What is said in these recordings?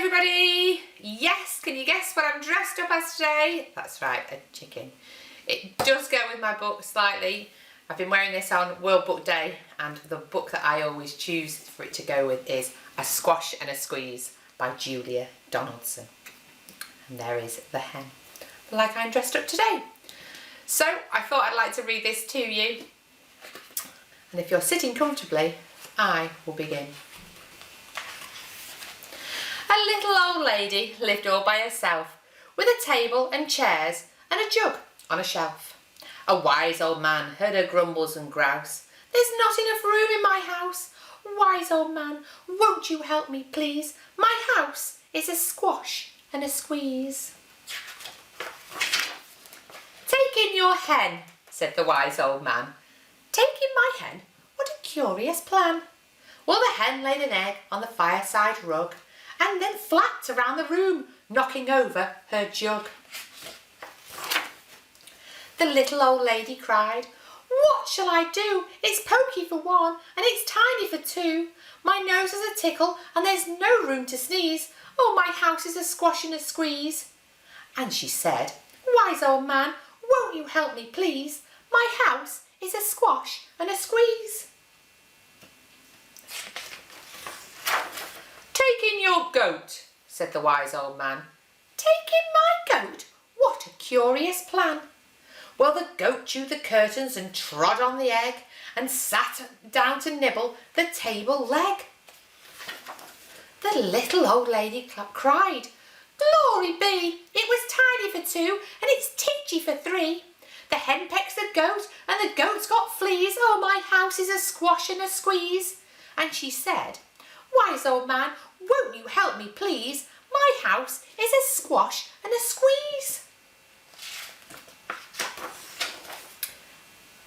everybody! Yes, can you guess what I'm dressed up as today? That's right, a chicken. It does go with my book slightly. I've been wearing this on World Book Day, and the book that I always choose for it to go with is A Squash and a Squeeze by Julia Donaldson. And there is the hen, like I'm dressed up today. So I thought I'd like to read this to you. And if you're sitting comfortably, I will begin. A little old lady lived all by herself, with a table and chairs and a jug on a shelf. A wise old man heard her grumbles and grouse. "There's not enough room in my house. Wise old man, won't you help me, please? My house is a squash and a squeeze." "Take in your hen," said the wise old man. "Take in my hen? What a curious plan." Well, the hen laid an egg on the fireside rug, and then flapped around the room, knocking over her jug. The little old lady cried, "What shall I do? It's pokey for one, and it's tiny for two. My nose is a tickle, and there's no room to sneeze. Oh, my house is a squash and a squeeze." And she said, "Wise old man, won't you help me, please? My house is a squash and a squeeze." "Take in your goat," said the wise old man. "Take in my goat? What a curious plan." Well, the goat chewed the curtains and trod on the egg and sat down to nibble the table leg. The little old lady cried, "Glory be, it was tiny for two and it's titchy for three. The hen pecks the goat and the goat's got fleas. Oh, my house is a squash and a squeeze." And she said, "Wise old man, won't you help me, please? My house is a squash and a squeeze."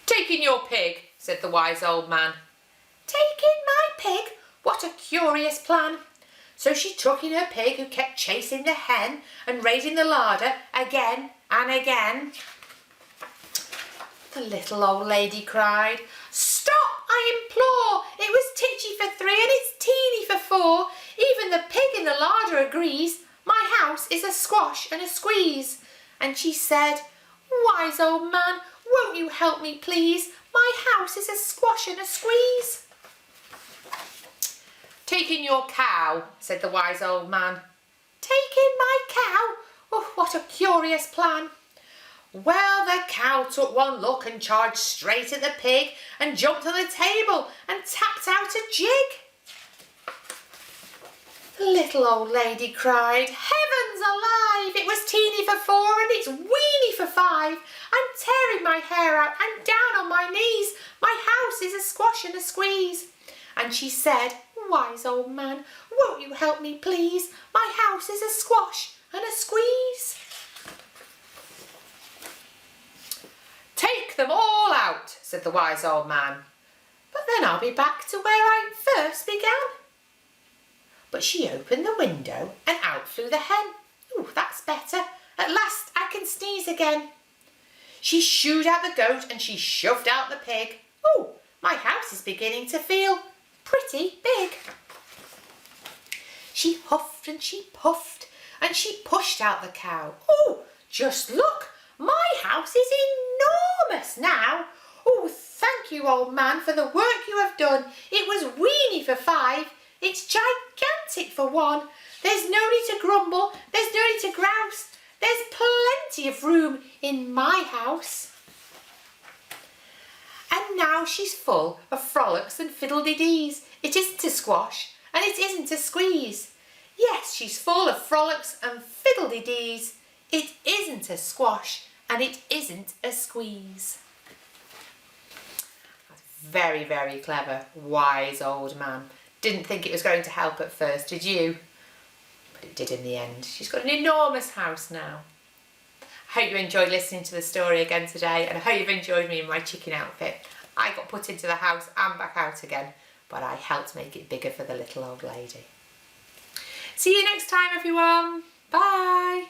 "Take in your pig," said the wise old man. "Take in my pig? What a curious plan." So she took in her pig, who kept chasing the hen and raiding the larder again and again. The little old lady cried, "Stop, I implore! It was titchy for three and it's teeny for four. Even the pig in the larder agrees. My house is a squash and a squeeze." And she said, "Wise old man, won't you help me, please? My house is a squash and a squeeze." "Take in your cow," said the wise old man. "Take in my cow? Oh, what a curious plan." Well, the cow took one look and charged straight at the pig and jumped on the table and tapped out a jig. The little old lady cried, "Heavens alive! It was teeny for four and it's weeny for five. I'm tearing my hair out and down on my knees. My house is a squash and a squeeze." And she said, "Wise old man, won't you help me, please? My house is a squash and a squeeze." "Take them all out," said the wise old man. "But then I'll be back to where I first began." But she opened the window and out flew the hen. "Ooh, that's better. At last I can sneeze again." She shooed out the goat and she shoved out the pig. "Ooh, my house is beginning to feel pretty big." She huffed and she puffed and she pushed out the cow. "Oh, just look, my house is enormous now. Oh, thank you, old man, for the work you have done. It was weeny for five. It's gigantic for one. There's no need to grumble. There's no need to grouse. There's plenty of room in my house." And now she's full of frolics and fiddle-de-dees. It isn't a squash and it isn't a squeeze. Yes, she's full of frolics and fiddle-de-dees. It isn't a squash and it isn't a squeeze. That's very, very clever, wise old man. Didn't think it was going to help at first, did you? But it did in the end. She's got an enormous house now. I hope you enjoyed listening to the story again today, and I hope you've enjoyed me in my chicken outfit. I got put into the house and back out again, but I helped make it bigger for the little old lady. See you next time, everyone. Bye.